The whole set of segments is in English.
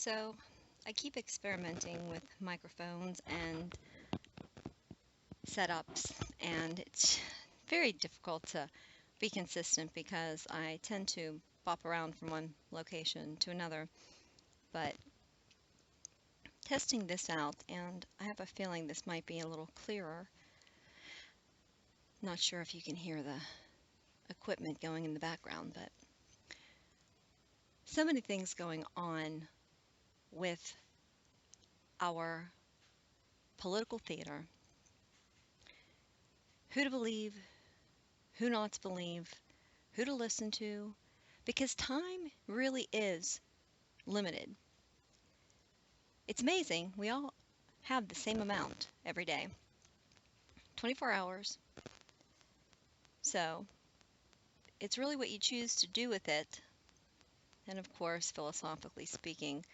So I keep experimenting with microphones and setups, and it's very difficult to be consistent because I tend to bop around from one location to another. But testing this out, and I have a feeling this might be a little clearer. Not sure if you can hear the equipment going in the background, but so many things going on with our political theater. Who to believe, who not to believe, who to listen to, because time really is limited. It's amazing. We all have the same amount every day, 24 hours. So it's really what you choose to do with it. And of course, philosophically speaking,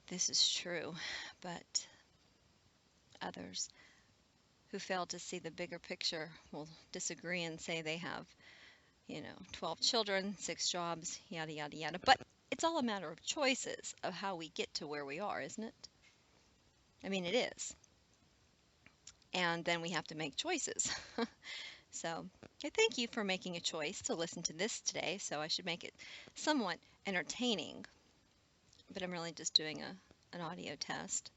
this is true, but others who fail to see the bigger picture will disagree and say they have, 12 children, 6 jobs, yada, yada, yada. But it's all a matter of choices of how we get to where we are, isn't it? I mean, it is. And then we have to make choices. So I thank you for making a choice to listen to this today. So I should make it somewhat entertaining. But I'm really just doing an audio test.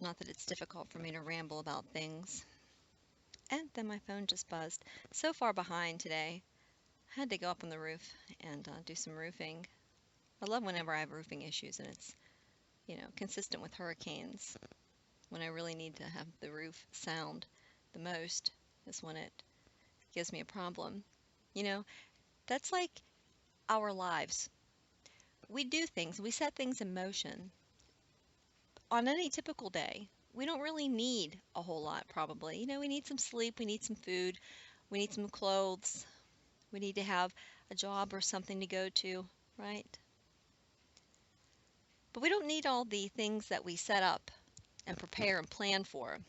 Not that it's difficult for me to ramble about things. And then my phone just buzzed. So far behind today. I had to go up on the roof and do some roofing. I love whenever I have roofing issues and it's, consistent with hurricanes. When I really need to have the roof sound the most is when it gives me a problem. That's like our lives. We do things, we set things in motion. On any typical day, we don't really need a whole lot, probably. We need some sleep, we need some food, we need some clothes, we need to have a job or something to go to, right? But we don't need all the things that we set up and prepare and plan for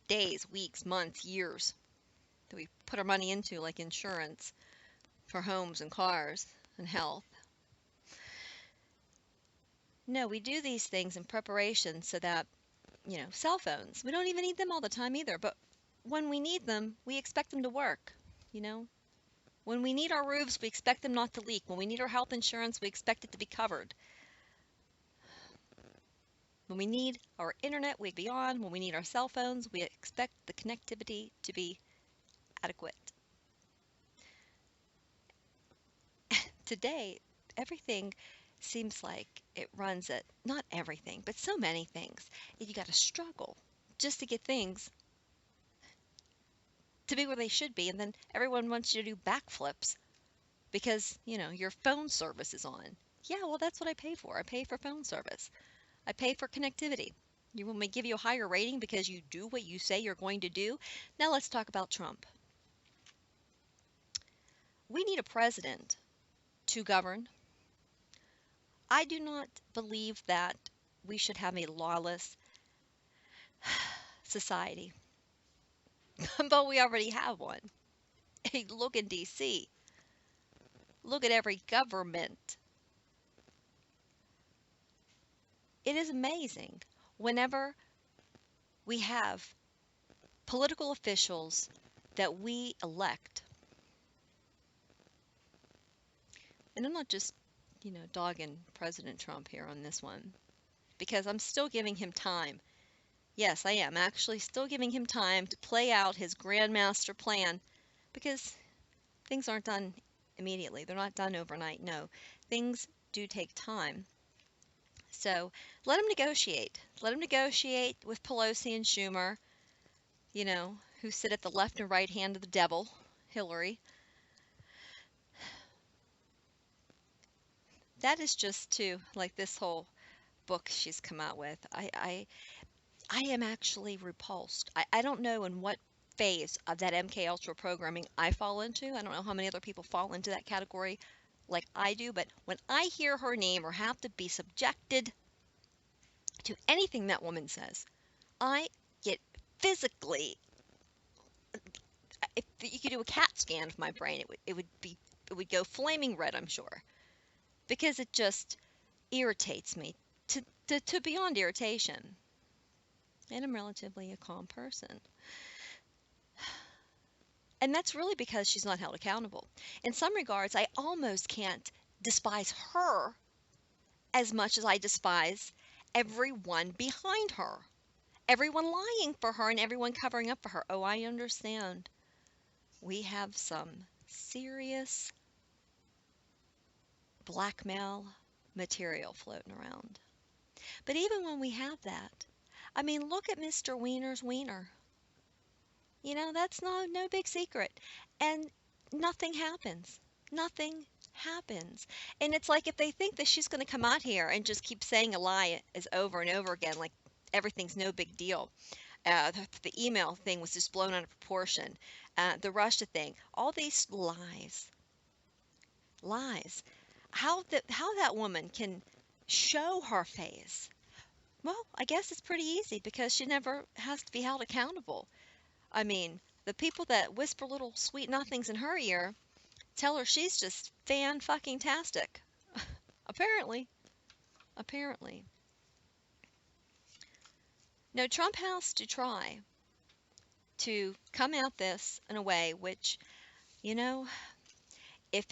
days, weeks, months, years that we put our money into, like insurance for homes and cars and health. No, we do these things in preparation so that, cell phones, we don't even need them all the time either, but when we need them, we expect them to work, When we need our roofs, we expect them not to leak. When we need our health insurance, we expect it to be covered. When we need our internet, we be on. When we need our cell phones, we expect the connectivity to be adequate. Today, everything seems like it runs at, not everything, but so many things. You got to struggle just to get things to be where they should be, and then everyone wants you to do backflips because, your phone service is on. Yeah, well, that's what I pay for. I pay for phone service. I pay for connectivity. You want me to give you a higher rating because you do what you say you're going to do? Now let's talk about Trump. We need a president to govern. I do not believe that we should have a lawless society. But we already have one. Hey, look in DC. Look at every government. It is amazing whenever we have political officials that we elect. And I'm not just, dogging President Trump here on this one, because I'm still giving him time. Yes, I am actually still giving him time to play out his grandmaster plan, because things aren't done immediately. They're not done overnight. No, things do take time. So let him negotiate. Let him negotiate with Pelosi and Schumer, who sit at the left and right hand of the devil, Hillary. That is just too, like this whole book she's come out with. I am actually repulsed. I don't know in what phase of that MK Ultra programming I fall into. I don't know how many other people fall into that category like I do, but when I hear her name or have to be subjected to anything that woman says, I get physically, if you could do a CAT scan of my brain, it would go flaming red, I'm sure. because it just irritates me to beyond irritation. And I'm relatively a calm person. And that's really because she's not held accountable. In some regards, I almost can't despise her as much as I despise everyone behind her. Everyone lying for her and everyone covering up for her. Oh, I understand. We have some serious blackmail material floating around. But even when we have that, I mean, look at Mr. Wiener's wiener. You know, that's no big secret. And nothing happens. Nothing happens. And it's like if they think that she's going to come out here and just keep saying a lie as over and over again, like everything's no big deal. The email thing was just blown out of proportion. The Russia thing, all these lies. Lies. How that woman can show her face. Well, I guess it's pretty easy because she never has to be held accountable. I mean, the people that whisper little sweet nothings in her ear tell her she's just fan-fucking-tastic. Apparently. Apparently. No, Trump has to try to come at this in a way which, you know, if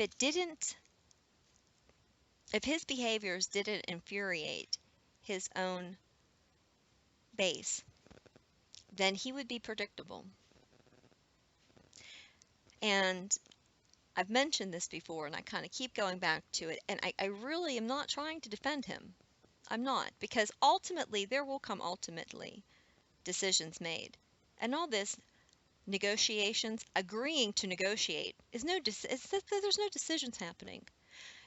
his behaviors didn't infuriate his own base, then he would be predictable. And I've mentioned this before, and I kind of keep going back to it, and I really am not trying to defend him. I'm not, because ultimately, there will come decisions made. And all this negotiations, agreeing to negotiate, there's no decisions happening.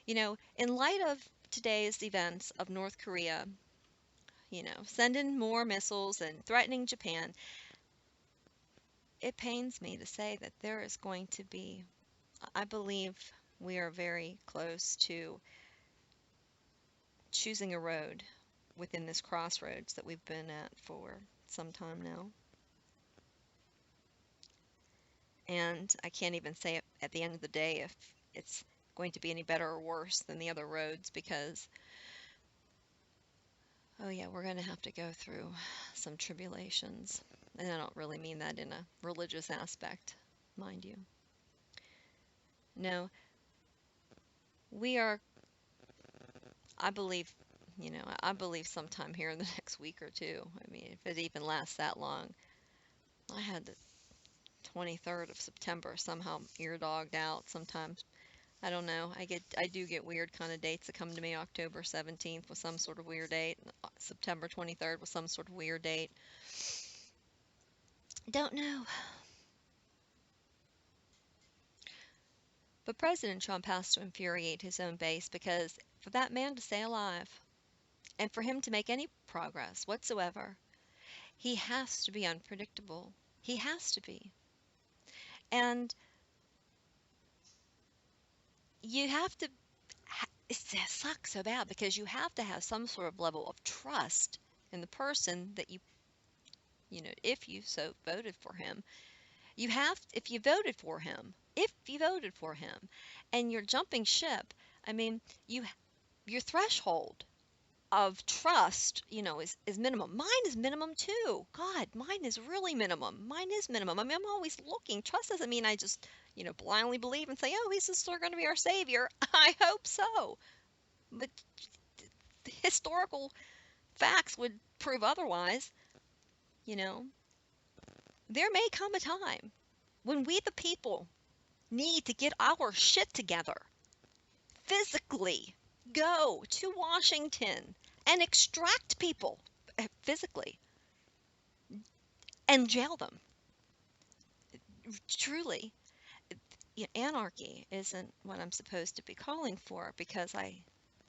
You know, in light of today's events of North Korea, you know, sending more missiles and threatening Japan, it pains me to say that there is going to be, I believe we are very close to choosing a road within this crossroads that we've been at for some time now. And I can't even say at the end of the day if it's going to be any better or worse than the other roads, because, oh yeah, we're going to have to go through some tribulations. And I don't really mean that in a religious aspect, mind you. No, we are, I believe, you know, I believe sometime here in the next week or two. I mean, if it even lasts that long. I had the 23rd of September somehow ear-dogged out sometimes. I don't know. I do get weird kind of dates that come to me. October 17th was some sort of weird date. September 23rd was some sort of weird date. Don't know. But President Trump has to infuriate his own base, because for that man to stay alive and for him to make any progress whatsoever, he has to be unpredictable. He has to be. And you have to, it sucks so bad, because you have to have some sort of level of trust in the person that you know, if you so voted for him. If you voted for him, and you're jumping ship, I mean, your threshold of trust, you know, is minimum. Mine is minimum too. God, mine is really minimum. Mine is minimum. I mean, I'm always looking. Trust doesn't mean I just, you know, blindly believe and say, oh, he's just going to be our savior. I hope so. But the historical facts would prove otherwise, you know. There may come a time when we, the people, need to get our shit together. Physically go to Washington and extract people physically and jail them. Truly, anarchy isn't what I'm supposed to be calling for, because I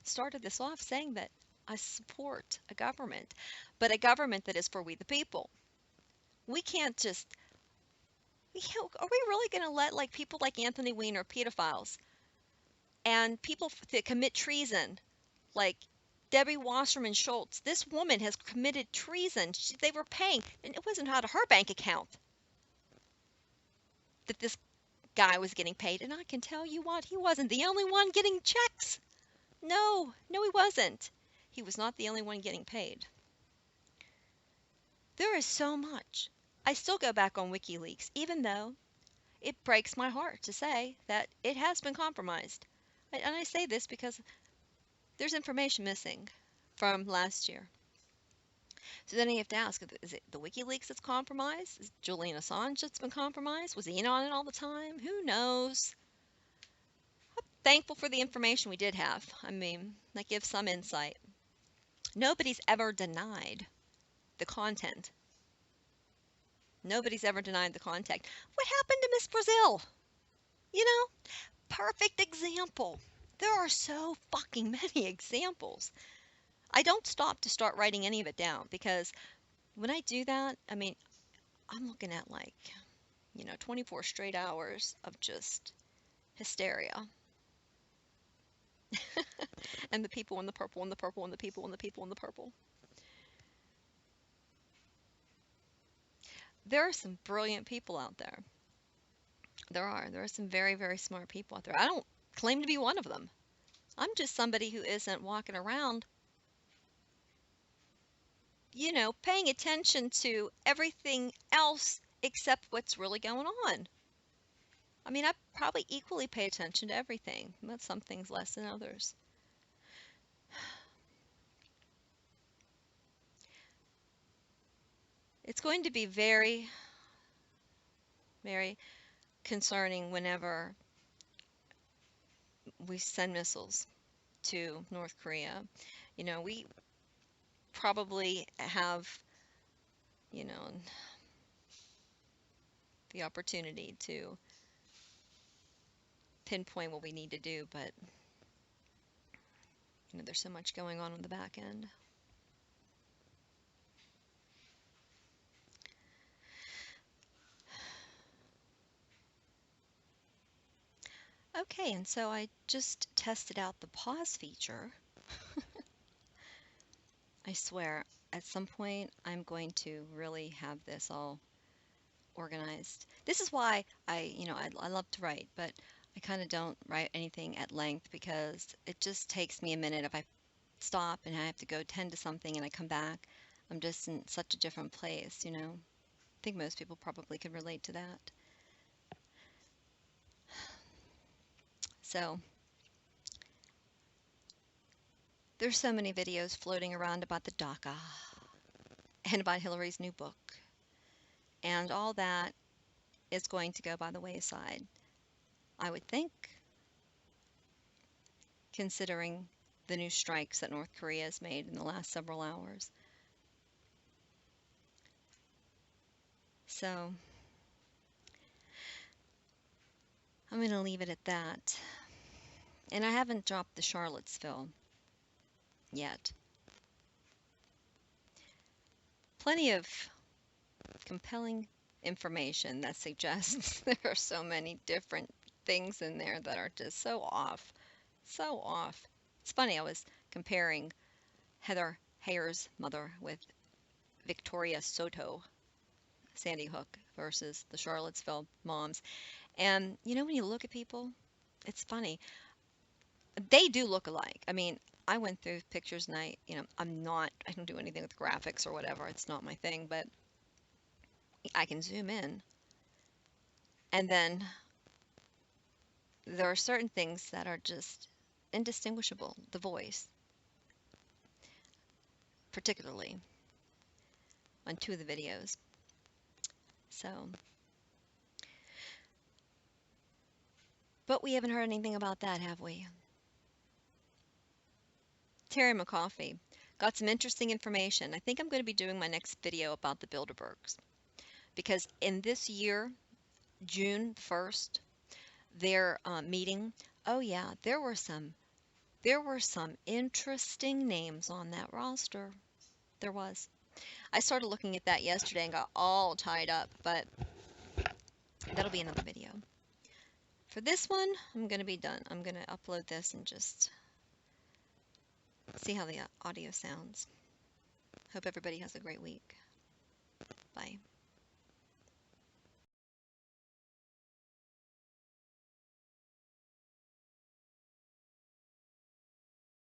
started this off saying that I support a government, but a government that is for we the people. We can't just, are we really going to let like people like Anthony Wiener, pedophiles, and people that commit treason, like Debbie Wasserman Schultz? This woman has committed treason. They were paying, and it wasn't out of her bank account that this guy was getting paid. And I can tell you what, he wasn't the only one getting checks. No, no, he wasn't. He was not the only one getting paid. There is so much. I still go back on WikiLeaks, even though it breaks my heart to say that it has been compromised. And I say this because there's information missing from last year. So then you have to ask, is it the WikiLeaks that's compromised? Is Julian Assange that's been compromised? Was he in on it all the time? Who knows? I'm thankful for the information we did have. I mean, that gives some insight. Nobody's ever denied the content. Nobody's ever denied the content. What happened to Miss Brazil? You know, perfect example. There are so fucking many examples. I don't stop to start writing any of it down because when I do that, I mean, I'm looking at 24 straight hours of just hysteria. And the people in the purple and the purple and the people and the people in the purple. There are some brilliant people out there. There are some very, very smart people out there. I don't claim to be one of them. I'm just somebody who isn't walking around, paying attention to everything else except what's really going on. I mean, I probably equally pay attention to everything, but some things less than others. It's going to be very, very concerning whenever we send missiles to North Korea. We probably have, the opportunity to pinpoint what we need to do, but there's so much going on the back end. Okay, and so I just tested out the pause feature. I swear, at some point, I'm going to really have this all organized. This is why I love to write, but I kind of don't write anything at length because it just takes me a minute. If I stop and I have to go tend to something and I come back, I'm just in such a different place, I think most people probably could relate to that. So there's so many videos floating around about the DACA and about Hillary's new book, and all that is going to go by the wayside, I would think, considering the new strikes that North Korea has made in the last several hours. So I'm going to leave it at that. And I haven't dropped the Charlottesville yet. Plenty of compelling information that suggests there are so many different things in there that are just so off. So off. It's funny, I was comparing Heather Heyer's mother with Victoria Soto, Sandy Hook, versus the Charlottesville moms. And when you look at people, it's funny. They do look alike. I mean, I went through pictures and I don't do anything with graphics or whatever. It's not my thing, but I can zoom in. And then there are certain things that are just indistinguishable. The voice, particularly on two of the videos. So, but we haven't heard anything about that, have we? Terry McCoffey got some interesting information. I think I'm going to be doing my next video about the Bilderbergs, because in this year, June 1st, their meeting, oh yeah, there were some interesting names on that roster. There was. I started looking at that yesterday and got all tied up, but that'll be another video. For this one, I'm going to be done. I'm going to upload this and just see how the audio sounds. Hope everybody has a great week. Bye.